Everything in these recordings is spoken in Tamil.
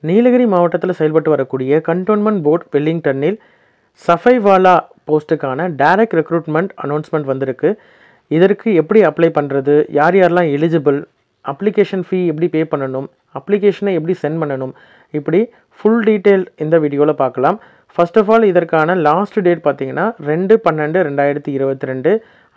நீலகிரி மாவட்டத்தில் செயல்பட்டு வரக்கூடிய கண்டோன்மெண்ட் போர்ட் வெல்லிங்டனில் சஃபைவாலா போஸ்ட்டுக்கான டைரக்ட் ரெக்ரூட்மெண்ட் அனௌன்ஸ்மெண்ட் வந்திருக்கு. இதற்கு எப்படி அப்ளை பண்ணுறது, யார் யாரெல்லாம் எலிஜிபிள், அப்ளிகேஷன் ஃபீ எப்படி பே பண்ணணும், அப்ளிகேஷனை எப்படி சென்ட் பண்ணணும், இப்படி ஃபுல் டீட்டெயில் இந்த வீடியோவில் பார்க்கலாம். ஃபர்ஸ்ட் ஆஃப் ஆல் இதற்கான லாஸ்ட் டேட் பார்த்தீங்கன்னா 2/12/2022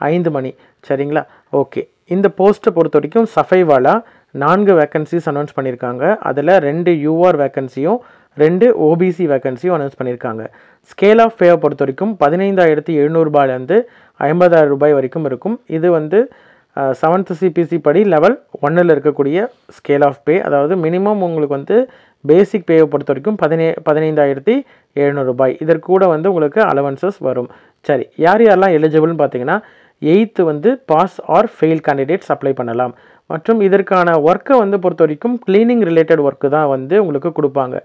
5 மணி. சரிங்களா? ஓகே. இந்த போஸ்ட்டை பொறுத்த வரைக்கும் சஃபைவாலா 4 வேக்கன்சிஸ் அனௌன்ஸ் பண்ணியிருக்காங்க. அதில் 2 யூஆர் வேக்கன்சியும் 2 ஓபிசி வேக்கன்சியும் அனௌன்ஸ் பண்ணியிருக்காங்க. ஸ்கேல் ஆஃப் பேவை பொறுத்த வரைக்கும் 15,700 ரூபாயிலேருந்து 50,000 ரூபாய் வரைக்கும் இருக்கும். இது வந்து 7th சிபிசி படி லெவல் 1ல் இருக்கக்கூடிய ஸ்கேல் ஆஃப் பே. அதாவது மினிமம் உங்களுக்கு வந்து பேசிக் பேவை பொறுத்த வரைக்கும் 15,700 ரூபாய். இதற்கு கூட வந்து உங்களுக்கு அலவன்சஸ் வரும். சரி, யார் யாரெல்லாம் எலிஜிபிள்னு பார்த்தீங்கன்னா 8th வந்து pass or fail candidates apply பண்ணலாம். மற்றும் இதற்கான ஒர்க்கை வந்து பொறுத்த வரைக்கும் கிளீனிங் ரிலேட்டட் ஒர்க்கு தான் வந்து உங்களுக்கு கொடுப்பாங்க.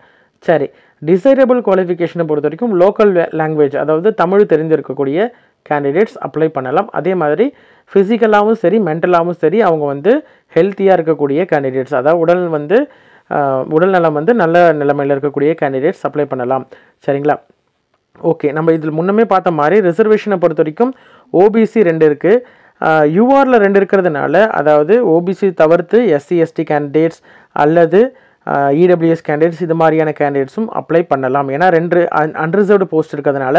சரி, டிசைரபிள் குவாலிஃபிகேஷனை பொறுத்த வரைக்கும் லோக்கல் லாங்குவேஜ், அதாவது தமிழ் தெரிஞ்சிருக்கக்கூடிய கேண்டிடேட்ஸ் அப்ளை பண்ணலாம். அதே மாதிரி ஃபிசிக்கலாகவும் சரி மென்டலாகவும் சரி அவங்க வந்து ஹெல்த்தியாக இருக்கக்கூடிய கேண்டிடேட்ஸ், அதாவது உடல்நலம் வந்து நல்ல நிலைமையில் இருக்கக்கூடிய கேண்டிடேட்ஸ் அப்ளை பண்ணலாம். சரிங்களா? ஓகே. நம்ம இதில் முன்னமே பார்த்த மாதிரி ரிசர்வேஷனை பொறுத்த வரைக்கும் ஓபிசி 2 இருக்குது, யூஆரில் 2 இருக்கிறதுனால, அதாவது ஓபிசி தவிர்த்து எஸ்சி எஸ்டி கேண்டிடேட்ஸ் அல்லது இடபிள்யூஎஸ் கேண்டிடேட்ஸ் இது மாதிரியான கேண்டிடேட்ஸும் அப்ளை பண்ணலாம். ஏன்னா 2 அன்ரிசர்வ்டு போஸ்ட் இருக்கிறதுனால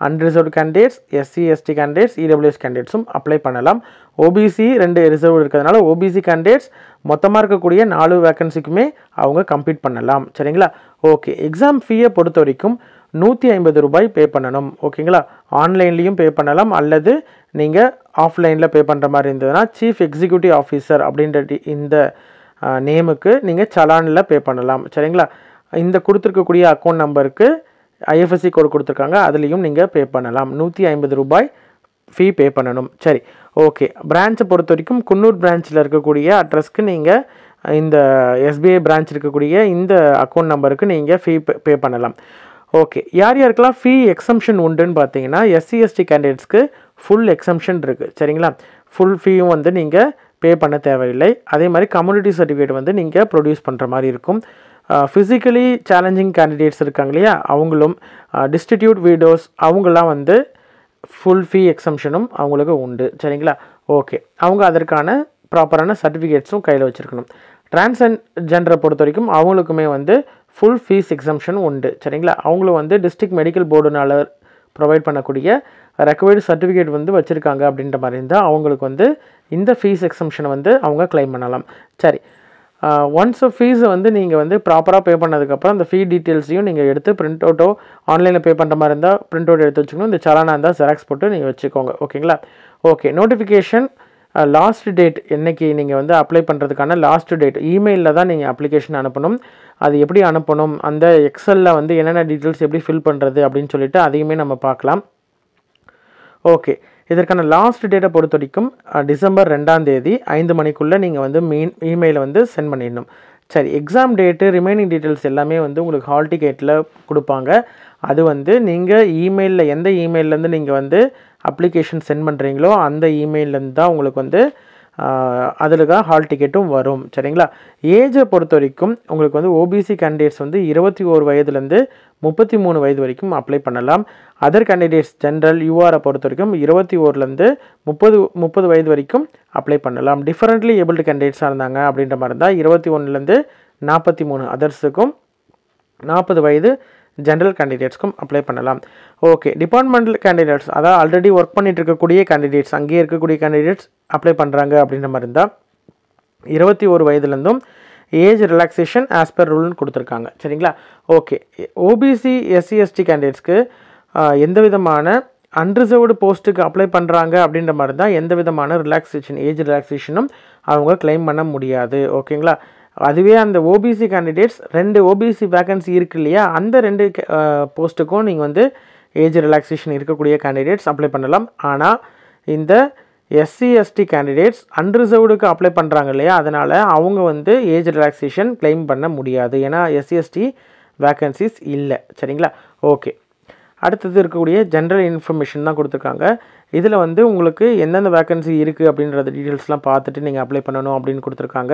unreserved candidates, SC ST candidates, EWS கேண்டிடேட்ஸும் அப்ளை பண்ணலாம். ஓபிசி 2 ரிசர்வ் இருக்கிறதுனால ஓபிசி கேண்டிடேட்ஸ் மொத்தமாக இருக்கக்கூடிய 4 வேக்கன்சிக்குமே அவங்க கம்ப்ளீட் பண்ணலாம். சரிங்களா? ஓகே. எக்ஸாம் ஃபீயை பொறுத்த வரைக்கும் 150 ரூபாய் பே பண்ணணும். ஓகேங்களா? ஆன்லைன்லேயும் பே பண்ணலாம் அல்லது நீங்கள் ஆஃப்லைனில் பே பண்ணுற மாதிரி இருந்ததுன்னா சீஃப் எக்ஸிக்யூட்டிவ் ஆஃபீஸர் அப்படின்ற இந்த நேமுக்கு நீங்கள் சலானில் பே பண்ணலாம். சரிங்களா? இந்த கொடுத்துருக்கக்கூடிய அக்கௌண்ட் நம்பருக்கு ஐஎஃப்எஸ்சி கோடு கொடுத்துருக்காங்க, அதுலேயும் நீங்கள் பே பண்ணலாம். 150 ரூபாய் ஃபீ பே பண்ணணும். சரி, ஓகே. பிரான்ச்சை பொறுத்த வரைக்கும் குன்னூர் பிரான்ச்சில் இருக்கக்கூடிய அட்ரஸ்க்கு நீங்கள் இந்த எஸ்பிஐ பிரான்ச் இருக்கக்கூடிய இந்த அக்கௌண்ட் நம்பருக்கு நீங்கள் ஃபீ பே பண்ணலாம். ஓகே. யார் யாருக்கெல்லாம் ஃபீ எக்ஸம்ஷன் உண்டுன்னு பார்த்தீங்கன்னா எஸ்சி எஸ்டி கேண்டிடேட்ஸ்க்கு ஃபுல் எக்ஸம்ஷன் இருக்குது. சரிங்களா? ஃபுல் ஃபீயும் வந்து நீங்கள் பே பண்ண தேவையில்லை. அதே மாதிரி கம்யூனிட்டி சர்டிஃபிகேட் வந்து நீங்கள் ப்ரொடியூஸ் பண்ணுற மாதிரி இருக்கும். ஃபிசிக்கலி சேலஞ்சிங் கேண்டிடேட்ஸ் இருக்காங்க இல்லையா, அவங்களும் டிஸ்டிடியூட் வீடோஸ் அவங்களாம் வந்து ஃபுல் ஃபீ எக்ஸம்ஷனும் அவங்களுக்கு உண்டு. சரிங்களா? ஓகே. அவங்க அதற்கான ப்ராப்பரான சர்டிஃபிகேட்ஸும் கையில் வச்சுருக்கணும். டிரான்ஸ்ஜெண்டரை பொறுத்த வரைக்கும் அவங்களுக்குமே வந்து ஃபுல் ஃபீஸ் எக்ஸம்ஷன் உண்டு. சரிங்களா? அவங்களும் வந்து டிஸ்ட்ரிக்ட் மெடிக்கல் போர்டுனால ப்ரொவைட் பண்ணக்கூடிய ரெக்கவர்டு சர்டிஃபிகேட் வந்து வச்சுருக்காங்க அப்படின்ற மாதிரி இருந்தால் அவங்களுக்கு வந்து இந்த ஃபீஸ் எக்ஸம்ஷனை வந்து அவங்க கிளைம் பண்ணலாம். சரி, ஒன்ஸ் ஃபீஸை வந்து நீங்கள் வந்து ப்ராப்பராக பே பண்ணதுக்கப்புறம் அந்த ஃபீ டீட்டெயில்ஸையும் நீங்கள் எடுத்து பிரிண்ட் அவுட்டோ ஆன்லைனில் பே பண்ணுற மாதிரி இருந்தால் பிரிண்ட் அவுட் எடுத்து வச்சுக்கணும். இந்த சலானா இருந்தால் ஜெராக்ஸ் போட்டு நீங்கள் வச்சுக்கோங்க. ஓகேங்களா? ஓகே. நோட்டிஃபிகேஷன் லாஸ்ட் டேட் என்றைக்கு நீங்கள் வந்து அப்ளை பண்ணுறதுக்கான லாஸ்ட் டேட் இமெயிலில் தான் நீங்கள் அப்ளிகேஷன் அனுப்பணும். அது எப்படி அனுப்பணும், அந்த எக்ஸலில் வந்து என்னென்ன டீட்டெயில்ஸ் எப்படி ஃபில் பண்ணுறது அப்படின்னு சொல்லிட்டு அதையுமே நம்ம பார்க்கலாம். ஓகே. இதற்கான லாஸ்ட் டேட்டை பொறுத்த வரைக்கும் டிசம்பர் 2ஆம் தேதி 5 மணிக்குள்ளே நீங்கள் வந்து இமெயிலை வந்து சென்ட் பண்ணிடணும். சரி, எக்ஸாம் டேட்டு ரிமைனிங் டீட்டெயில்ஸ் எல்லாமே வந்து உங்களுக்கு ஹால் டிக்கெட்டில் கொடுப்பாங்க. அது வந்து நீங்கள் இமெயிலில் எந்த இமெயிலேருந்து நீங்கள் வந்து அப்ளிகேஷன் சென்ட் பண்ணுறீங்களோ அந்த இமெயிலேருந்து தான் உங்களுக்கு வந்து அதில் தான் ஹால் டிக்கெட்டும் வரும். சரிங்களா? ஏஜை பொறுத்த வரைக்கும் உங்களுக்கு வந்து ஓபிசி கேண்டிடேட்ஸ் வந்து 21 வயதுலேருந்து 33 வயது வரைக்கும் அப்ளை பண்ணலாம். அதர் கேண்டிடேட்ஸ் ஜென்ரல் யூஆரை பொறுத்த வரைக்கும் 21லேருந்து 30 வயது வரைக்கும் அப்ளை பண்ணலாம். டிஃபரெண்ட்லி ஏபிள்டு கேண்டிடேட்ஸாக இருந்தாங்க அப்படின்ற மாதிரி இருந்தால் 21லேருந்து 43 அதர்ஸுக்கும் 40 வயது ஜென்ரல் கேண்டிடேட்ஸ்க்கும் அப்ளை பண்ணலாம். ஓகே. டிபார்ட்மெண்டல் கேண்டிடேட்ஸ், அதாவது ஆல்ரெடி ஒர்க் பண்ணிட்டு இருக்கக்கூடிய கேண்டிடேட்ஸ், அங்கேயே இருக்கக்கூடிய கேண்டிடேட்ஸ் அப்ளை பண்ணுறாங்க அப்படின்ற மாதிரி இருந்தால் 21 வயதுலேருந்தும் ஏஜ் ரிலாக்ஸேஷன் ஆஸ் பர் ரூல்னு கொடுத்துருக்காங்க. சரிங்களா? ஓகே. ஓபிசி எஸ்சி எஸ்டி கேண்டிடேட்ஸ்க்கு எந்த விதமான அன்ரிசர்வ்டு போஸ்ட்டுக்கு அப்ளை பண்ணுறாங்க அப்படின்ற மாதிரி தான் எந்த விதமான ரிலாக்ஸேஷன் ஏஜ் ரிலாக்ஸேஷனும் அவங்க கிளைம் பண்ண முடியாது. ஓகேங்களா? அதுவே அந்த ஓபிசி கேண்டிடேட்ஸ் 2 ஓபிசி வேக்கன்சி இருக்குது இல்லையா, அந்த 2 போஸ்ட்டுக்கும் நீங்கள் வந்து ஏஜ் ரிலாக்ஸேஷன் இருக்கக்கூடிய கேண்டிடேட்ஸ் அப்ளை பண்ணலாம். ஆனால் இந்த எஸ்சி எஸ்டி கேண்டிடேட்ஸ் அன்ரிசர்வ்டுக்கு அப்ளை பண்ணுறாங்க இல்லையா, அதனால் அவங்க வந்து ஏஜ் ரிலாக்ஸேஷன் கிளைம் பண்ண முடியாது. ஏன்னா எஸ்சி எஸ்டி வேக்கன்சிஸ் இல்லை. சரிங்களா? ஓகே. அடுத்தது இருக்கக்கூடிய ஜென்ரல் இன்ஃபர்மேஷன் தான் கொடுத்துருக்காங்க. இதில் வந்து உங்களுக்கு எந்தெந்த வேக்கன்சி இருக்குது அப்படின்றத டீட்டெயில்ஸ்லாம் பார்த்துட்டு நீங்கள் அப்ளை பண்ணணும் அப்படின்னு கொடுத்துருக்காங்க.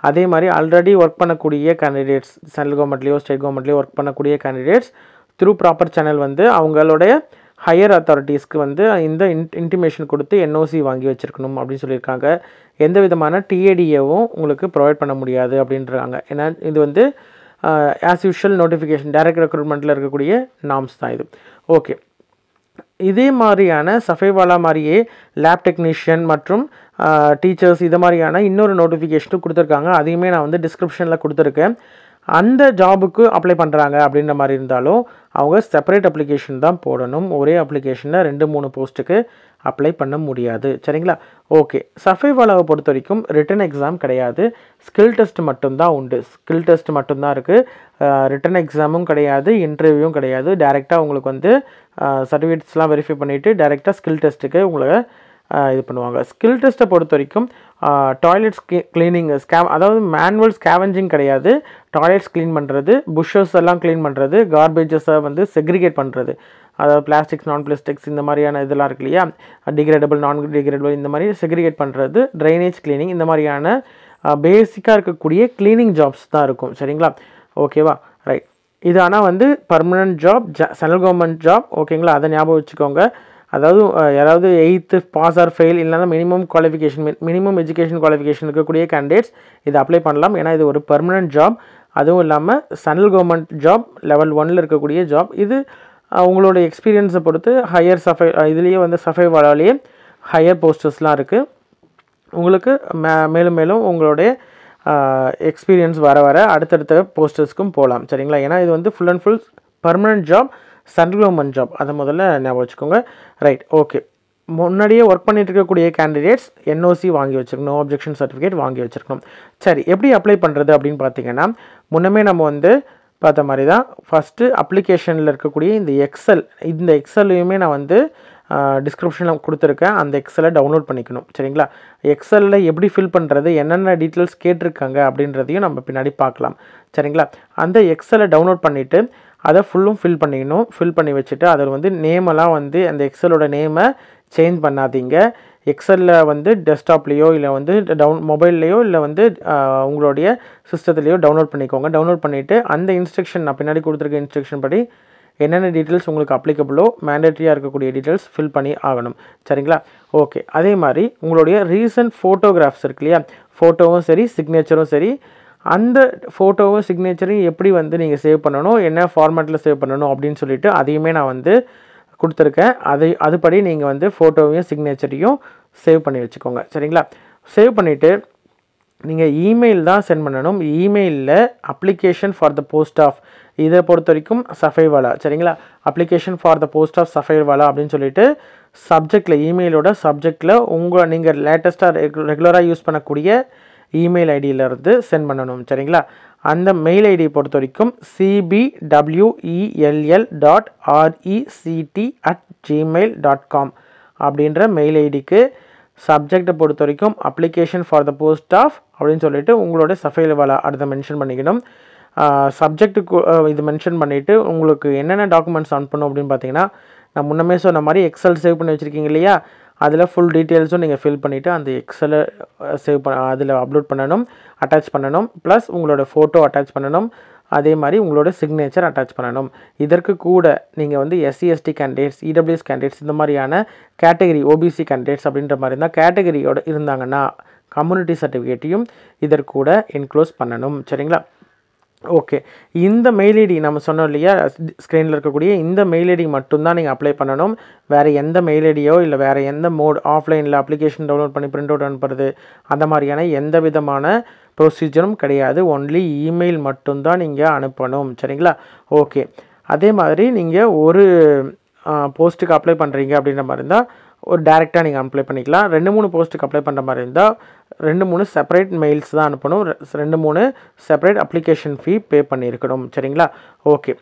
அதே மாதிரி ஆல்ரெடி ஒர்க் பண்ணக்கூடிய கேண்டிடேட்ஸ், சென்ட்ரல் கவர்மெண்ட்லேயோ ஸ்டேட் கவர்மெண்ட்லேயோ ஒர்க் பண்ணக்கூடிய கேண்டிடேட்ஸ் த்ரூ ப்ராப்பர் சேனல் வந்து அவங்களுடைய ஹையர் அத்தாரிட்டிஸ்க்கு வந்து இந்த இன்டிமேஷன் கொடுத்து என்ஓசி வாங்கி வச்சுருக்கணும் அப்படின்னு சொல்லியிருக்காங்க. எந்த விதமான டிஏடிஏவும் உங்களுக்கு ப்ரொவைட் பண்ண முடியாது அப்படின்றாங்க. ஏன்னா இது வந்து ஆஸ் யூஷுவல் நோட்டிஃபிகேஷன் டைரக்ட் ரெக்ரூட்மெண்ட்டில் இருக்கக்கூடிய நார்ம்ஸ் தான் இது. ஓகே, இதே மாதிரியான சஃபைவாலா மாதிரியே லேப் டெக்னீஷியன் மற்றும் டீச்சர்ஸ் இது மாதிரியான இன்னொரு நோட்டிஃபிகேஷனும் கொடுத்துருக்காங்க. அதையுமே நான் வந்து டிஸ்கிரிப்ஷனில் கொடுத்துருக்கேன். அந்த ஜாபுக்கு அப்ளை பண்ணுறாங்க அப்படின்ற மாதிரி இருந்தாலும் அவங்க செப்பரேட் அப்ளிகேஷன் தான் போடணும். ஒரே அப்ளிகேஷனில் 2-3 போஸ்ட்டுக்கு அப்ளை பண்ண முடியாது. சரிங்களா? ஓகே, சஃபைவாலாவை பொறுத்த வரைக்கும் ரிட்டன் எக்ஸாம் கிடையாது, ஸ்கில் டெஸ்ட் மட்டும்தான் உண்டு. ஸ்கில் டெஸ்ட் மட்டும்தான் இருக்குது. ரிட்டன் எக்ஸாமும் கிடையாது, இன்டர்வியூவும் கிடையாது. டேரெக்டாக உங்களுக்கு வந்து சர்டிஃபிகேட்ஸ்லாம் வெரிஃபை பண்ணிவிட்டு டேரெக்டாக ஸ்கில் டெஸ்ட்டுக்கு உங்களை இது பண்ணுவாங்க. ஸ்கில் டெஸ்ட்டை பொறுத்த வரைக்கும் டாய்லெட்ஸ் கிளீனிங் அதாவது மேனுவல் ஸ்கேவெஞ்சிங் கிடையாது. டாய்லெட்ஸ் க்ளீன் பண்ணுறது, புஷ்ஷஸ் எல்லாம் க்ளீன் பண்ணுறது, கார்பேஜஸை வந்து செக்ரிகேட் பண்ணுறது, அதாவது பிளாஸ்டிக்ஸ், நான் பிளாஸ்டிக்ஸ் இந்த மாதிரியான இதெல்லாம் இருக்கு இல்லையா, டிகிரேடபிள், நான் டிகிரேடபிள் இந்த மாதிரி செக்ரிகேட் பண்ணுறது, ட்ரைனேஜ் கிளீனிங் இந்த மாதிரியான பேசிக்காக இருக்கக்கூடிய க்ளீனிங் ஜாப்ஸ் தான் இருக்கும். சரிங்களா? ஓகேவா? ரைட். இது ஆனால் வந்து permanent job, central government job. ஓகேங்களா? அதை ஞாபகம் வச்சுக்கோங்க. அதாவது யாராவது 8th பாஸ் ஆர் ஃபெயில் இல்லைனா மினிமம் எஜுகேஷன் குவாலிஃபிகேஷன் இருக்கக்கூடிய கேண்டிடேட்ஸ் இதை அப்ளை பண்ணலாம். ஏன்னா இது ஒரு பர்மனன்ட் ஜாப். அதுவும் இல்லாமல் சென்ட்ரல் கவர்மெண்ட் ஜாப், லெவல் 1 இருக்கக்கூடிய ஜாப். இது உங்களோட எக்ஸ்பீரியன்ஸை பொறுத்து ஹையர் இதுலேயே வந்து சஃபைவாலாலேயே ஹையர் போஸ்டர்ஸ்லாம் இருக்குது. உங்களுக்கு மேலும் மேலும் உங்களுடைய எக்ஸ்பீரியன்ஸ் வர வர அடுத்தடுத்த போஸ்டர்ஸ்க்கும் போகலாம். சரிங்களா? ஏன்னா இது வந்து full and full permanent job, central government job. அதை முதல்ல ஞாபகம் வச்சுக்கோங்க. ரைட். ஓகே, முன்னாடியே ஒர்க் பண்ணிட்டு இருக்கக்கூடிய கேண்டிடேட்ஸ் என்ஓசி வாங்கி வச்சுருக்கணும், நோ அப்ஜெக்ஷன் சர்டிஃபிகேட் வாங்கி வச்சுருக்கணும். சரி, எப்படி அப்ளை பண்ணுறது அப்படின்னு பார்த்தீங்கன்னா, முன்னமே நம்ம வந்து பார்த்த மாதிரி தான் ஃபஸ்ட்டு அப்ளிகேஷனில் இருக்கக்கூடிய இந்த எக்ஸல்லையுமே நான் வந்து டிஸ்கிரிப்ஷனில் கொடுத்துருக்கேன். அந்த எக்ஸலை டவுன்லோட் பண்ணிக்கணும். சரிங்களா? எக்ஸலில் எப்படி ஃபில் பண்ணுறது, என்னென்ன டீட்டெயில்ஸ் கேட்டிருக்காங்க அப்படின்றதையும் நம்ம பின்னாடி பார்க்கலாம். சரிங்களா? அந்த எக்ஸலை டவுன்லோட் பண்ணிவிட்டு அதை ஃபுல்லும் ஃபில் பண்ணிக்கணும். ஃபில் பண்ணி வச்சுட்டு அதில் வந்து நேமெல்லாம் வந்து அந்த எக்ஸலோட நேமை சேஞ்ச் பண்ணாதீங்க. எக்ஸலில் வந்து டெஸ்க்டாப்லேயோ இல்லை வந்து மொபைல்லையோ இல்லை வந்து உங்களுடைய சிஸ்டத்துலேயோ டவுன்லோட் பண்ணிக்கோங்க. டவுன்லோட் பண்ணிவிட்டு அந்த இன்ஸ்ட்ரக்ஷன், நான் பின்னாடி கொடுத்துருக்க இன்ஸ்ட்ரக்ஷன் படி என்னென்ன டீட்டெயில்ஸ் உங்களுக்கு அப்ளிகபிளோ மேண்டேட்ரியாக இருக்கக்கூடிய டீட்டெயில்ஸ் ஃபில் பண்ணி ஆகணும். சரிங்களா? ஓகே, அதே மாதிரி உங்களுடைய ரீசன்ட் ஃபோட்டோகிராஃப்ஸ் இருக்கு இல்லையா, ஃபோட்டோவும் சரி சிக்னேச்சரும் சரி, அந்த ஃபோட்டோவும் சிக்னேச்சரையும் எப்படி வந்து நீங்கள் சேவ் பண்ணணும், என்ன ஃபார்மேட்டில் சேவ் பண்ணணும் அப்படின்னு சொல்லிட்டு அதையுமே நான் வந்து கொடுத்துருக்கேன். அதுபடி நீங்கள் வந்து ஃபோட்டோவையும் சிக்னேச்சரையும் சேவ் பண்ணி வச்சுக்கோங்க. சரிங்களா? சேவ் பண்ணிவிட்டு நீங்கள் இமெயில் தான் சென்ட் பண்ணணும். இமெயிலில் application for the post of, இதை பொறுத்த வரைக்கும் சஃபைவாலா. சரிங்களா? Application for the post of safaiwala அப்படின்னு சொல்லிட்டு சப்ஜெக்டில், இமெயிலோட சப்ஜெக்டில் நீங்கள் லேட்டஸ்ட்டாக ரெகுலராக யூஸ் பண்ணக்கூடிய இமெயில் ஐடியிலேருந்து சென்ட் பண்ணணும். சரிங்களா? அந்த மெயில் ஐடியை பொறுத்த வரைக்கும் cbwell.recct@gmail.com அப்படின்ற மெயில் ஐடிக்கு சப்ஜெக்டை பொறுத்த வரைக்கும் application for the post of அப்படின்னு சொல்லிட்டு உங்களோட சஃபைவாலா அதை மென்ஷன் பண்ணிக்கணும். சப்ஜெக்ட்டுக்கு இது மென்ஷன் பண்ணிவிட்டு உங்களுக்கு என்னென்ன டாக்குமெண்ட்ஸ் அனுப்பணும் அப்படின்னு பார்த்தீங்கன்னா, நான் முன்னமே சொன்ன மாதிரி எக்ஸல் சேவ் பண்ணி வச்சுருக்கீங்க இல்லையா, அதில் ஃபுல் டீட்டெயில்ஸும் நீங்கள் ஃபில் பண்ணிவிட்டு அந்த எக்ஸலை அதில் அப்லோட் பண்ணணும், அட்டாச் பண்ணணும். ப்ளஸ் உங்களோட ஃபோட்டோ அட்டாச் பண்ணணும். அதே மாதிரி உங்களோட சிக்னேச்சர் அட்டாச் பண்ணணும். இதற்கு கூட நீங்கள் வந்து SC/ST கேண்டிடேட்ஸ், EWS கேண்டிடேட்ஸ் இந்த மாதிரியான கேட்டகரி, OBC கேண்டிடேட்ஸ் அப்படின்ற மாதிரி இருந்தால் கேட்டகரியோடு இருந்தாங்கன்னா கம்யூனிட்டி சர்டிஃபிகேட்டையும் இதற்கூட இன்க்ளோஸ் பண்ணணும். சரிங்களா? ஓகே, இந்த மெயில் ஐடி நம்ம சொன்னோம் இல்லையா, ஸ்க்ரீனில் இருக்கக்கூடிய இந்த மெயில் ஐடி மட்டும்தான் நீங்கள் அப்ளை பண்ணணும். வேறு எந்த மெயில் ஐடியோ இல்லை வேறு எந்த மோட், ஆஃப்லைனில் அப்ளிகேஷன் டவுன்லோட் பண்ணி பிரிண்ட் அவுட் அனுப்புறது அந்த மாதிரியான எந்த விதமான ப்ரொசீஜரும் கிடையாது. ஒன்லி இமெயில் மட்டும்தான் நீங்கள் அனுப்பணும். சரிங்களா? ஓகே, அதே மாதிரி நீங்கள் ஒரு போஸ்ட்டுக்கு அப்ளை பண்ணுறீங்க அப்படின்ற மாதிரி இருந்தால் ஒரு டேரெக்டாக நீங்கள் அப்ளை பண்ணிக்கலாம். 2-3 போஸ்ட்டுக்கு அப்ளை பண்ணுற மாதிரி இருந்தால் 2-3 செப்பரேட் மெயில்ஸ் தான் அனுப்பணும். 2-3 செப்பரேட் அப்ளிகேஷன் ஃபீ பே பண்ணியிருக்கணும். சரிங்களா? ஓகே,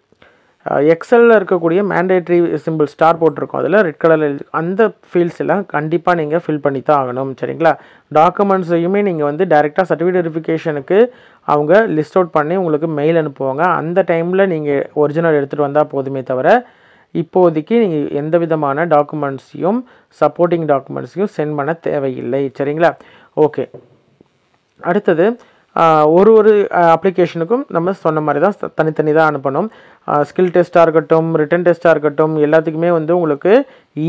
எக்ஸலில் இருக்கக்கூடிய மேண்டேட்ரி சிம்பிள் ஸ்டார் போட்டிருக்கோம், அதில் ரெட் கலரில் அந்த ஃபீல்ட்ஸ் எல்லாம் கண்டிப்பாக நீங்கள் ஃபில் பண்ணி தான் ஆகணும். சரிங்களா? டாக்குமெண்ட்ஸையுமே நீங்கள் வந்து டைரெக்டாக சர்டிஃபிகேட் வெரிஃபிகேஷனுக்கு அவங்க லிஸ்ட் அவுட் பண்ணி உங்களுக்கு மெயில் அனுப்புவாங்க. அந்த டைமில் நீங்கள் ஒரிஜினல் எடுத்துகிட்டு வந்தால் போதுமே தவிர இப்போதைக்கு நீங்கள் எந்த விதமான டாக்குமெண்ட்ஸையும் சப்போர்ட்டிங் டாக்குமெண்ட்ஸையும் சென்ட் பண்ண தேவையில்லை. சரிங்களா? ஓகே. அடுத்தது ஒரு அப்ளிகேஷனுக்கும் நம்ம சொன்ன மாதிரி தான் தனித்தனி தான் அனுப்பணும். ஸ்கில் டெஸ்ட்டாக இருக்கட்டும், ரிட்டன் டெஸ்ட்டாக இருக்கட்டும், எல்லாத்துக்குமே வந்து உங்களுக்கு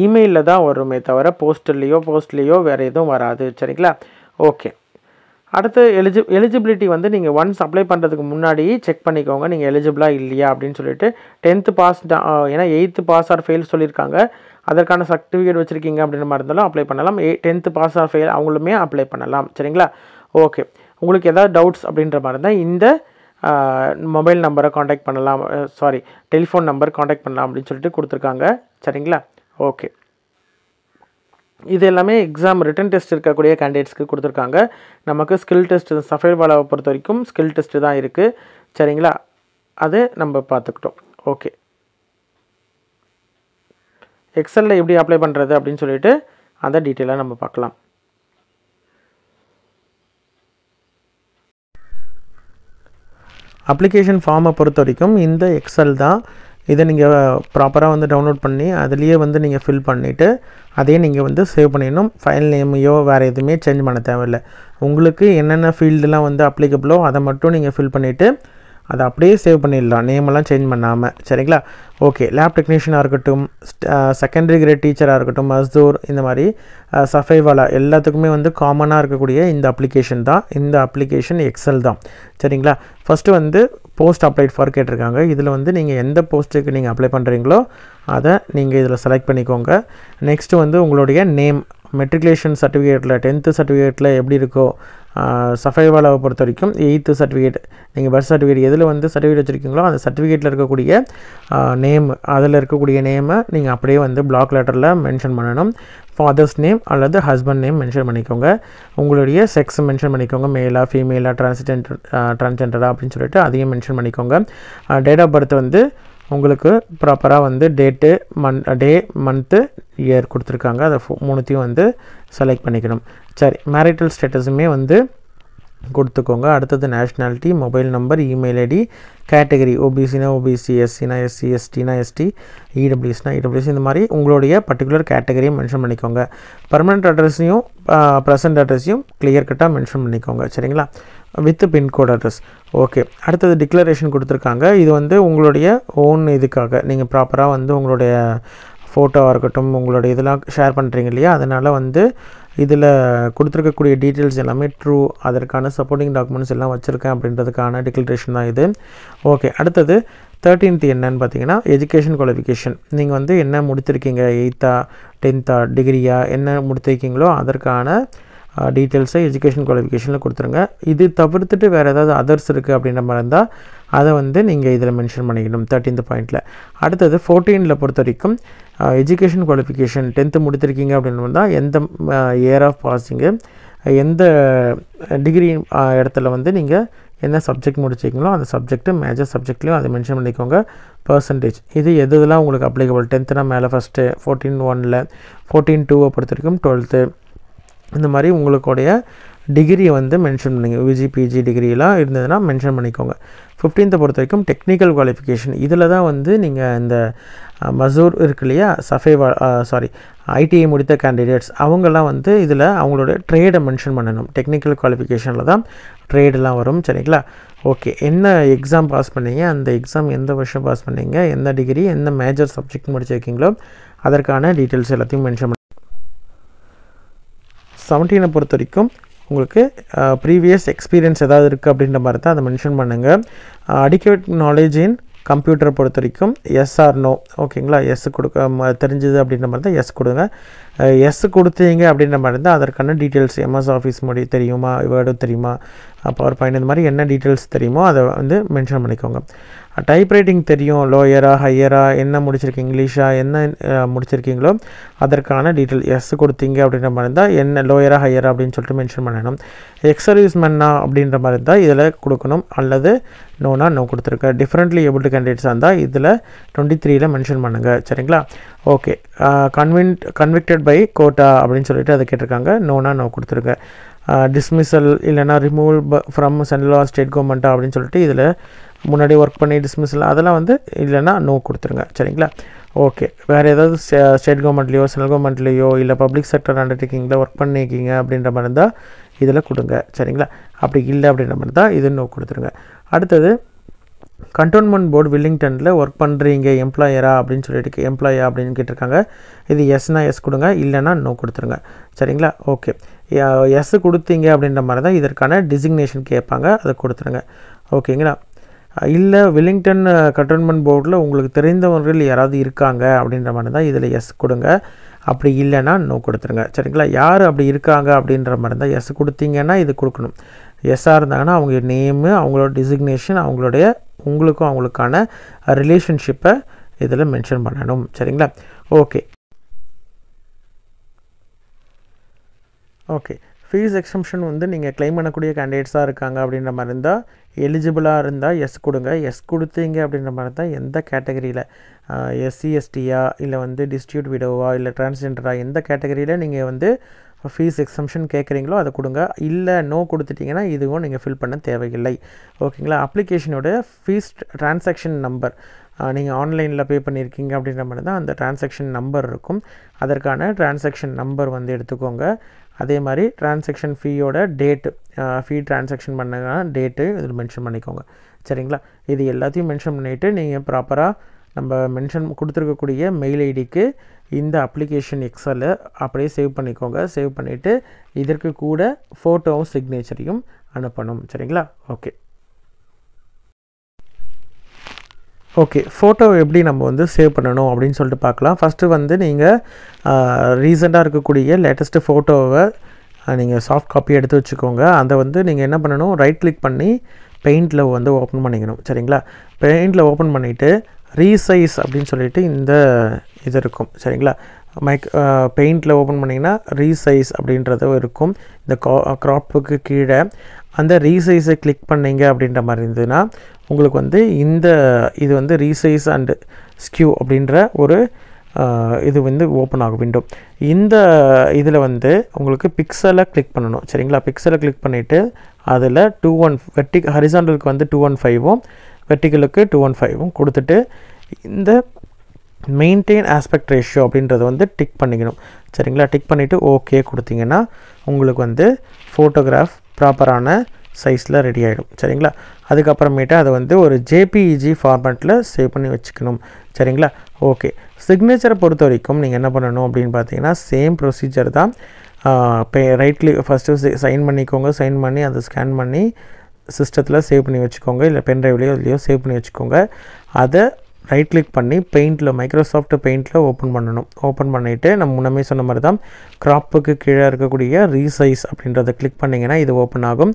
இமெயிலில் தான் வருமே தவிர போஸ்ட்லேயோ வேறு எதுவும் வராது. சரிங்களா? ஓகே. அடுத்து எலிஜிபிலிட்டி வந்து நீங்கள் ஒன்ஸ் அப்ளை பண்ணுறதுக்கு முன்னாடி செக் பண்ணிக்கோங்க நீங்கள் எலிஜிபிளாக இல்லையா அப்படின்னு சொல்லிட்டு. 10th பாஸ் ஏன்னா 8th பாஸ் ஆர் ஃபெயில் சொல்லியிருக்காங்க. அதற்கான சர்டிஃபிகேட் வச்சுருக்கீங்க அப்படின்ற மாதிரி இருந்தாலும் அப்ளை பண்ணலாம். 10th பாஸ் ஆர் ஃபெயில் அவங்களுமே அப்ளை பண்ணலாம். சரிங்களா? ஓகே. உங்களுக்கு ஏதாவது டவுட்ஸ் அப்படின்ற மாதிரி இருந்தால் இந்த மொபைல் நம்பரை காண்டாக்ட் பண்ணலாம், டெலிஃபோன் நம்பர் காண்டாக்ட் பண்ணலாம் அப்படின்னு சொல்லிட்டு கொடுத்துருக்காங்க. சரிங்களா? ஓகே. இது எல்லாமே எக்ஸாம் ரிட்டன் டெஸ்ட் இருக்கக்கூடிய கேண்டிடேட்ஸ்க்கு கொடுத்துருக்காங்க. நமக்கு ஸ்கில் டெஸ்ட் சஃபைவாலாவை பொறுத்த வரைக்கும் ஸ்கில் டெஸ்ட்டு தான் இருக்குது. சரிங்களா? அது நம்ம பார்த்துக்கிட்டோம். ஓகே. எக்ஸலில் எப்படி அப்ளை பண்ணுறது அப்படின்னு சொல்லிட்டு அந்த டீட்டெயிலாக நம்ம பார்க்கலாம். அப்ளிகேஷன் ஃபார்மை பொறுத்த வரைக்கும் இந்த எக்ஸல் தான். இதை நீங்கள் ப்ராப்பராக வந்து டவுன்லோட் பண்ணி அதிலேயே வந்து நீங்கள் ஃபில் பண்ணிவிட்டு அதையே நீங்கள் வந்து சேவ் பண்ணிடணும். ஃபைல் நேமையோ வேறு எதுவுமே சேஞ்ச் பண்ண தேவையில்லை. உங்களுக்கு என்னென்ன ஃபீல்டுலாம் வந்து அப்ளிகபிளோ அதை மட்டும் நீங்கள் ஃபில் பண்ணிவிட்டு அதை அப்படியே சேவ் பண்ணிடலாம், நேமெல்லாம் சேஞ்ச் பண்ணாமல். சரிங்களா? ஓகே. லேப் டெக்னீஷியனாக இருக்கட்டும், செகண்டரி கிரேட் டீச்சராக இருக்கட்டும், மஸ்தூர், இந்த மாதிரி சஃபைவாலா எல்லாத்துக்குமே வந்து காமனாக இருக்கக்கூடிய இந்த அப்ளிகேஷன் தான். இந்த அப்ளிகேஷன் எக்ஸல் தான். சரிங்களா? ஃபஸ்ட்டு வந்து போஸ்ட் அப்ளைட் ஃபார் கேட்டிருக்காங்க. இதில் வந்து நீங்கள் எந்த போஸ்ட்டுக்கு நீங்கள் அப்ளை பண்ணுறீங்களோ அதை நீங்கள் இதில் செலக்ட் பண்ணிக்கோங்க. நெக்ஸ்ட்டு வந்து உங்களுடைய நேம் மெட்ரிகுலேஷன் சர்டிஃபிகேட்டில் 10th சர்டிஃபிகேட்டில் எப்படி இருக்கோ சஃபைவாலாவை பொறுத்த வரைக்கும் 8th சர்டிஃபிகேட் நீங்கள் பர்த் சர்டிஃபிகேட் எதில் வந்து சர்டிஃபிகேட் வச்சுருக்கீங்களோ அந்த சர்டிஃபிகேட்டில் இருக்கக்கூடிய நேம் அதில் இருக்கக்கூடிய நேமை நீங்கள் அப்படியே வந்து பிளாக் லெட்டரில் மென்ஷன் பண்ணணும். ஃபாதர்ஸ் நேம் அல்லது ஹஸ்பண்ட் நேம் மென்ஷன் பண்ணிக்கோங்க. உங்களுடைய செக்ஸ் மென்ஷன் பண்ணிக்கோங்க, மேலா ஃபீமேலா ட்ரான்ஸ்ஜெண்டரா அப்படின்னு சொல்லிட்டு அதையும் மென்ஷன் பண்ணிக்கோங்க. டேட் ஆஃப் பர்த் வந்து உங்களுக்கு ப்ராப்பராக வந்து டேட்டு டே மந்த்து இயர் கொடுத்துருக்காங்க. அதை மூணுத்தையும் வந்து செலக்ட் பண்ணிக்கணும். சரி. மேரிட்டல் ஸ்டேட்டஸுமே வந்து கொடுத்துக்கோங்க. அடுத்தது nationality, mobile number, email ID, category ஓபிசினா ஓபிசி, எஸ்சினா எஸ்சி, எஸ்டினா எஸ்டி, இடபிள்யூஎஸ்னா இடபிள்யூஎஸ், இந்த மாதிரி உங்களுடைய பர்டிகுலர் கேட்டகரியை மென்ஷன் பண்ணிக்கோங்க. பர்மனெண்ட் அட்ரஸையும் ப்ரெசன்ட் அட்ரஸையும் கிளியர் கட்டாக மென்ஷன் பண்ணிக்கோங்க. சரிங்களா? With pincode address. ஓகே. அடுத்தது டிக்ளரேஷன் கொடுத்துருக்காங்க. இது வந்து உங்களுடைய ஓன் இதுக்காக நீங்கள் ப்ராப்பராக வந்து உங்களுடைய ஃபோட்டோவாக இருக்கட்டும் உங்களுடைய இதெல்லாம் ஷேர் பண்ணுறீங்க இல்லையா, அதனால் வந்து இதில் கொடுத்துருக்கக்கூடிய டீட்டெயில்ஸ் எல்லாமே ட்ரூ, அதற்கான சப்போர்ட்டிங் டாக்குமெண்ட்ஸ் எல்லாம் வச்சுருக்கேன் அப்படின்றதுக்கான டிக்ளரேஷன் தான் இது. ஓகே. அடுத்தது 13th என்னன்னு பார்த்தீங்கன்னா எஜுகேஷன் குவாலிஃபிகேஷன். நீங்கள் வந்து என்ன முடித்திருக்கீங்க, 8th 10th டிகிரியா என்ன முடித்திருக்கீங்களோ அதற்கான டீட்டெயில்ஸை எஜுகேஷன் குவாலிஃபிகேஷனில் கொடுத்துருங்க. இது தவிர்த்துட்டு வேறு ஏதாவது அதர்ஸ் இருக்குது அப்படின்ற மாதிரி இருந்தால் அதை வந்து நீங்கள் இதில் மென்ஷன் பண்ணிக்கணும் 13th பாயிண்டில். அடுத்தது 14ல் பொறுத்த வரைக்கும் எஜுகேஷன் குவாலிஃபிகேஷன் 10th முடித்திருக்கீங்க அப்படின்னு இருந்தால் எந்த இயர் ஆஃப் பாஸிங்கு, எந்த டிகிரி இடத்துல வந்து நீங்கள் என்ன சப்ஜெக்ட் முடிச்சிருக்கீங்களோ அந்த சப்ஜெக்ட்டு மேஜர் சப்ஜெக்ட்லேயும் அதை மென்ஷன் பண்ணிக்கோங்க. பர்சன்டேஜ் இது எதுலாம் உங்களுக்கு அப்ளிகபிள், 10th மேலே ஃபஸ்ட்டு, 14(1)ல், 14(2) பொறுத்த வரைக்கும் 12th, இந்த மாதிரி உங்களுடைய டிகிரியை வந்து மென்ஷன் பண்ணிங்க. யூஜி பிஜி டிகிரிலாம் இருந்ததுன்னா மென்ஷன் பண்ணிக்கோங்க. 15th பொறுத்த வரைக்கும் டெக்னிக்கல் குவாலிஃபிகேஷன். இதில் தான் வந்து நீங்கள் இந்த மசூர் இருக்கு இல்லையா, ஐடிஐ முடித்த கேண்டிடேட்ஸ் அவங்கெல்லாம் வந்து இதில் அவங்களோட ட்ரேடை மென்ஷன் பண்ணணும். டெக்னிக்கல் குவாலிஃபிகேஷனில் தான் ட்ரேடெலாம் வரும். சரிங்களா? ஓகே. என்ன எக்ஸாம் பாஸ் பண்ணீங்க, அந்த எக்ஸாம் எந்த வருஷம் பாஸ் பண்ணீங்க, எந்த டிகிரி எந்த மேஜர் சப்ஜெக்ட் முடிச்சிருக்கீங்களோ அதற்கான டீட்டெயில்ஸ் எல்லாத்தையும் மென்ஷன் பண்ணி 17 பொறுத்த வரைக்கும் உங்களுக்கு ப்ரீவியஸ் எக்ஸ்பீரியன்ஸ் ஏதாவது இருக்குது அப்படின்ற மாதிரி தான் அதை மென்ஷன் பண்ணுங்கள். அடிக்குவேட் நாலேஜ் இன் கம்ப்யூட்டரை பொறுத்த வரைக்கும் எஸ் ஆர் நோ. ஓகேங்களா? எஸ் கொடுக்க தெரிஞ்சுது அப்படின்ற மாதிரி தான் எஸ் கொடுங்க. எஸ் கொடுத்தீங்க அப்படின்ற மாதிரி இருந்தால் அதற்கான டீட்டெயில்ஸ் எம்எஸ் ஆஃபீஸ் தெரியுமா, வேர்டு தெரியுமா, பவர் பாயிண்ட், இந்த மாதிரி என்ன டீட்டெயில்ஸ் தெரியுமோ அதை வந்து மென்ஷன் பண்ணிக்கோங்க. டைப் ரைட்டிங் தெரியும், லோயரா ஹையரா, என்ன முடிச்சிருக்கீங்க, இங்கிலீஷா என்ன முடிச்சிருக்கீங்களோ அதற்கான டீட்டெயில் எஸ் கொடுத்தீங்க அப்படின்ற மாதிரி இருந்தால் என்ன லோயரா ஹையரா அப்படின்னு சொல்லிட்டு மென்ஷன் பண்ணணும். எக்ஸ் சர்வீஸ்மேனா அப்படின்ற மாதிரி இருந்தால் இதில் கொடுக்கணும், அல்லது நோனா நோ கொடுத்துருக்கேன். டிஃப்ரெண்ட்லி ஏபிள்டு கேண்டிடேட்ஸாக இருந்தால் இதில் 23ல் மென்ஷன் பண்ணுங்கள். சரிங்களா? ஓகே. கன்விக்டட் பை கோட்டா அப்படின்னு சொல்லிட்டு அதை கேட்டிருக்காங்க, நோனா நோ கொடுத்துருக்கேன். டிஸ்மிசல் இல்லைனா removal from central or state கவர்மெண்ட்டா அப்படின்னு சொல்லிட்டு இதில் முன்னாடி ஒர்க் பண்ணி டிஸ்மிசல் அதெல்லாம் வந்து இல்லைனா நோ கொடுத்துருங்க. சரிங்களா? ஓகே. வேறு ஏதாவது ஸ்டேட் கவர்மெண்ட்லேயோ சென்ட்ரல் கவர்மெண்ட்லேயோ இல்லை பப்ளிக் செக்டர் அண்டர்டேக்கிங்கில் ஒர்க் பண்ணியிருக்கீங்க அப்படின்ற மாதிரி இருந்தால் இதில் கொடுங்க. சரிங்களா? அப்படி இல்லை அப்படின்ற மாதிரி தான் இது நோ கொடுத்துருங்க. அடுத்தது கண்டோன்மெண்ட் போர்டு வெல்லிங்டனில் ஒர்க் பண்ணுறீங்க எம்ப்ளாயரா அப்படின்னு சொல்லிட்டு எம்ப்ளாயா அப்படின்னு கேட்டிருக்காங்க. இது எஸ்னா எஸ் கொடுங்க, இல்லைன்னா நோ கொடுத்துருங்க. சரிங்களா? ஓகே. எஸ் கொடுத்தீங்க அப்படின்ற மாதிரி தான் இதற்கான டிசிக்னேஷன் கேட்பாங்க, அதை கொடுத்துருங்க. ஓகேங்களா? இல்லை வெல்லிங்டன் கண்டோன்மெண்ட் போர்டில் உங்களுக்கு தெரிந்தவர்கள் யாராவது இருக்காங்க அப்படின்ற மாதிரி தான் இதில் எஸ் கொடுங்க. அப்படி இல்லைன்னா நோ கொடுத்துருங்க. சரிங்களா? யார் அப்படி இருக்காங்க அப்படின்ற மாதிரி தான் எஸ் கொடுத்தீங்கன்னா இது கொடுக்கணும். எஸ்ஸாக இருந்தாங்கன்னா அவங்க நேமு, அவங்களோட டிசிக்னேஷன், உங்களுக்கும் அவங்களுக்கான ரிலேஷன்ஷிப்பை இதில் மென்ஷன் பண்ணணும். சரிங்களா? ஓகே. ஓகே. ஃபீஸ் எக்ஸம்ஷன் வந்து நீங்கள் கிளைம் பண்ணக்கூடிய கேண்டிடேட்ஸாக இருக்காங்க அப்படின்ற மாதிரி இருந்தால், எலிஜிபிளாக இருந்தால் எஸ் கொடுங்க. எஸ் கொடுத்தீங்க அப்படின்ற மாதிரி தான் எந்த கேட்டகரியில் எஸ்சி எஸ்டியா இல்லை வந்து டிஸ்ட்ரிபியூட் விடோவா இல்லை டிரான்ஸ்ஜெண்டரா எந்த கேட்டகரியில் நீங்கள் வந்து ஃபீஸ் எக்ஸம்ஷன் கேட்குறீங்களோ அதை கொடுங்க. இல்லை நோ கொடுத்துட்டிங்கன்னா இதுவும் நீங்கள் ஃபில் பண்ண தேவையில்லை. ஓகேங்களா? அப்ளிகேஷனோட ஃபீஸ் டிரான்சாக்ஷன் நம்பர் நீங்கள் ஆன்லைனில் பே பண்ணியிருக்கீங்க அப்படின்ற மாதிரி தான் அந்த டிரான்சாக்ஷன் நம்பர் இருக்கும். அதற்கான டிரான்சாக்ஷன் நம்பர் வந்து எடுத்துக்கோங்க. அதே மாதிரி டிரான்சாக்ஷன் ஃபீயோட டேட்டு, ஃபீ டிரான்சாக்ஷன் பண்ண டேட்டு இதில் மென்ஷன் பண்ணிக்கோங்க. சரிங்களா? இது எல்லாத்தையும் மென்ஷன் பண்ணிவிட்டு நீங்கள் ப்ராப்பராக நம்ம மென்ஷன் கொடுத்துருக்கக்கூடிய மெயில் ஐடிக்கு இந்த அப்ளிகேஷன் எக்ஸலை அப்படியே சேவ் பண்ணிக்கோங்க. சேவ் பண்ணிவிட்டு இதற்கு கூட ஃபோட்டோவும் சிக்னேச்சரையும் அனுப்பணும். சரிங்களா? ஓகே. ஓகே. ஃபோட்டோ எப்படி நம்ம வந்து சேவ் பண்ணணும் அப்படின்னு சொல்லிட்டு பார்க்கலாம். ஃபஸ்ட்டு வந்து நீங்கள் ரீசெண்டாக இருக்கக்கூடிய லேட்டஸ்ட்டு ஃபோட்டோவை நீங்கள் சாஃப்ட் காப்பி எடுத்து வச்சுக்கோங்க. அதை வந்து நீங்கள் என்ன பண்ணணும், ரைட் கிளிக் பண்ணி பெயிண்டில் வந்து ஓப்பன் பண்ணிக்கணும். சரிங்களா? பெயிண்டில் ஓப்பன் பண்ணிவிட்டு ரீசைஸ் அப்படின்னு சொல்லிட்டு இந்த இது இருக்கும். சரிங்களா? பெயிண்டில் ஓப்பன் பண்ணிங்கன்னா ரீசைஸ் அப்படின்றது இருக்கும். இந்த க்ராப்புக்கு கீழே அந்த ரீசைஸை கிளிக் பண்ணிங்க அப்படின்ற மாதிரி இருந்ததுன்னா உங்களுக்கு வந்து இது வந்து ரீசைஸ் அண்டு ஸ்கியூ அப்படின்ற ஒரு இது வந்து ஓப்பன் ஆகும் விண்டோ. இந்த இதில் வந்து உங்களுக்கு பிக்சலை கிளிக் பண்ணணும். சரிங்களா? பிக்சலை கிளிக் பண்ணிவிட்டு அதில் 215 ஹரிசாண்டலுக்கு வந்து 215 வெர்டிக்கலுக்கு 215 கொடுத்துட்டு இந்த மெயின்டைன் ஆஸ்பெக்ட் ரேஷியோ அப்படின்றத வந்து டிக் பண்ணிக்கணும். சரிங்களா? டிக் பண்ணிவிட்டு ஓகே கொடுத்தீங்கன்னா உங்களுக்கு வந்து ஃபோட்டோகிராஃப் ப்ராப்பரான சைஸில் ரெடி ஆகிடும். சரிங்களா? அதுக்கப்புறமேட்டு அதை வந்து ஒரு ஜேபிஇஜி ஃபார்மேட்டில் சேவ் பண்ணி வச்சுக்கணும். சரிங்களா? ஓகே. சிக்னேச்சரை பொறுத்த வரைக்கும் நீங்கள் என்ன பண்ணணும் அப்படின்னு பார்த்தீங்கன்னா சேம் ப்ரொசீஜர் தான். ரைட் கிளிக் ஃபஸ்ட்டு சைன் பண்ணிக்கோங்க. சைன் பண்ணி அதை ஸ்கேன் பண்ணி சிஸ்டத்தில் சேவ் பண்ணி வச்சுக்கோங்க. இல்லை பென்ட்ரைவ்லேயோ இதுலையோ சேவ் பண்ணி வச்சுக்கோங்க. அதை ரைட் கிளிக் பண்ணி பெயிண்டில் மைக்ரோசாஃப்ட் பெயிண்டில் ஓப்பன் பண்ணணும். ஓப்பன் பண்ணிவிட்டு நம்ம முன்னமே சொன்ன மாதிரி தான் க்ராப்புக்கு கீழே இருக்கக்கூடிய ரீசைஸ் அப்படின்றத கிளிக் பண்ணிங்கன்னா இது ஓப்பன் ஆகும்.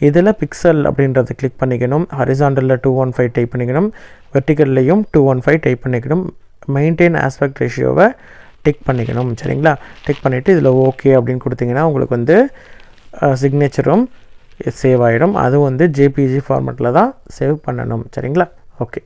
இதில் பிக்சல் அப்படின்றத கிளிக் பண்ணிக்கணும். ஹரிசாண்டலில் 215 டைப் பண்ணிக்கணும். வெர்டிக்கல்லையும் 215 டைப் பண்ணிக்கணும். மெயின்டைன் ஆஸ்பெக்ட் ரேஷியோவை டிக் பண்ணிக்கணும். சரிங்களா? டிக் பண்ணிவிட்டு இதில் ஓகே அப்படின்னு கொடுத்தீங்கன்னா உங்களுக்கு வந்து சிக்னேச்சரும் சேவ் ஆகிடும். அதுவும் வந்து ஜேபிஜி ஃபார்மேட்டில் தான் சேவ் பண்ணணும். சரிங்களா? ஓகே.